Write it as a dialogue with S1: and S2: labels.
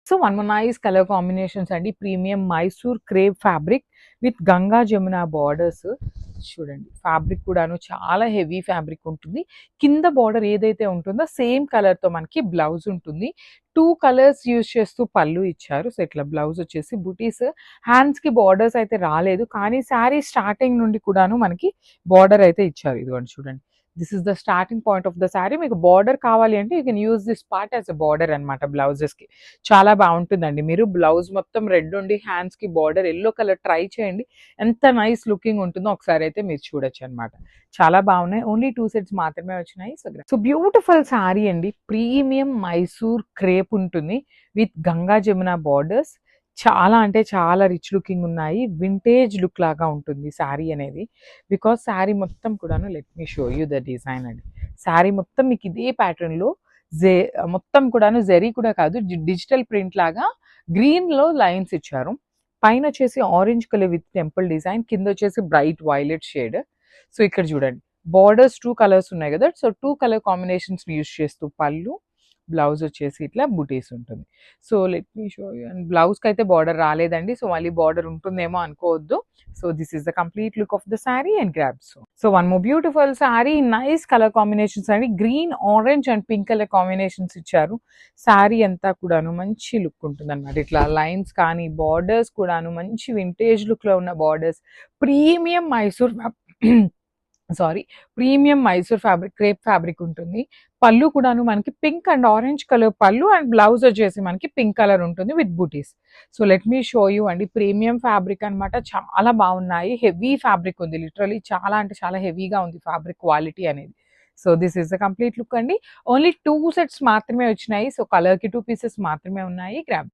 S1: So one more nice colour combinations అండి. Premium Mysore crepe fabric with Ganga Jamuna borders. చూడండి fabric కూడాను చాలా హెవీ ఫ్యాబ్రిక్ ఉంటుంది. కింద బార్డర్ ఏదైతే ఉంటుందో సేమ్ కలర్‌తో మనకి బ్లౌజ్ ఉంటుంది. 2 కలర్స్ యూజ్ చేస్తూ పళ్ళు ఇచ్చారు. సో ఇట్లా బ్లౌజ్ వచ్చేసి బుటీస్. హ్యాండ్స్‌కి బార్డర్స్ అయితే రాలేదు. కానీ శారీ స్టార్టింగ్ నుండి కూడాను మనకి బార్డర్ అయితే ఇచ్చారు. ఇదిగోండి చూడండి. This is the starting point of the sari. మీకు బార్డర్ కావాలి అంటే you can use this part as a border అనమాట బ్లౌజెస్‌కి. చాలా బాగుంటుందండి. మీరు బ్లౌజ్ మొత్తం రెడ్ ఉండి హ్యాండ్స్‌కి బార్డర్ యెల్లో కలర్ ట్రై చేయండి. ఎంత నైస్ లుకింగ్ ఉంటుందో ఒకసారి అయితే మీరు చూడొచ్చు అనమాట. చాలా బాగున్నాయి. ఓన్లీ 2 సెట్స్ మాత్రమే వచ్చినాయి. సో బ్యూటిఫుల్ శారీ అండి. ప్రీమియం మైసూర్ క్రేప్ ఉంటుంది విత్ గంగా జమున బార్డర్స్. చాలా అంటే చాలా రిచ్ లుకింగ్ ఉన్నాయి. వింటేజ్ లుక్ లాగా ఉంటుంది శారీ అనేది. బికాజ్ శారీ మొత్తం కూడాను let me show you the design అండి. శారీ మొత్తం మీకు ఇదే ప్యాటర్న్‌లో జె మొత్తం కూడాను జెరీ కూడా కాదు, డిజిటల్ ప్రింట్ లాగా గ్రీన్‌లో లైన్స్ ఇచ్చారు. పైన వచ్చేసి orange colour with temple design, కింద వచ్చేసి బ్రైట్ వైలెట్ షేడ్. సో ఇక్కడ చూడండి బార్డర్స్ 2 కలర్స్ ఉన్నాయి కదా! సో 2 కలర్ కాంబినేషన్స్‌ని యూజ్ చేస్తూ పళ్ళు, బ్లౌజ్ వచ్చేసి ఇట్లా బుటీస్ ఉంటుంది. So let me show you. And బ్లౌజ్‌కైతే బార్డర్ రాలేదండి. సో మళ్ళీ బార్డర్ ఉంటుందేమో అనుకోవద్దు. So this is the complete look of the sari and grab. So one more beautiful sari. Nice colour combinations అండి. Green, orange and pink colour combinations ఇచ్చారు. శారీ అంతా కూడాను మంచి లుక్ ఉంటుందన్నమాట. ఇట్లా లైన్స్ కానీ బార్డర్స్ కూడాను మంచి వింటేజ్ లుక్‌లో ఉన్న borders. Premium Mysore premium Mysore fabric, crepe fabric ఉంటుంది. పళ్ళు కూడాను మనకి పింక్ అండ్ ఆరెంజ్ కలర్ పళ్ళు అండ్ బ్లౌజ్ వచ్చేసి మనకి పింక్ కలర్ ఉంటుంది with butis. So let me show you అండి. ప్రీమియం ఫ్యాబ్రిక్ అనమాట. చాలా బాగున్నాయి. హెవీ ఫ్యాబ్రిక్ ఉంది. లిటరలీ చాలా అంటే చాలా హెవీగా ఉంది ఫ్యాబ్రిక్ క్వాలిటీ అనేది. So this is the complete look అండి. ఓన్లీ 2 సెట్స్ మాత్రమే వచ్చినాయి. సో కలర్‌కి 2 పీసెస్ మాత్రమే ఉన్నాయి. గ్రాబ్.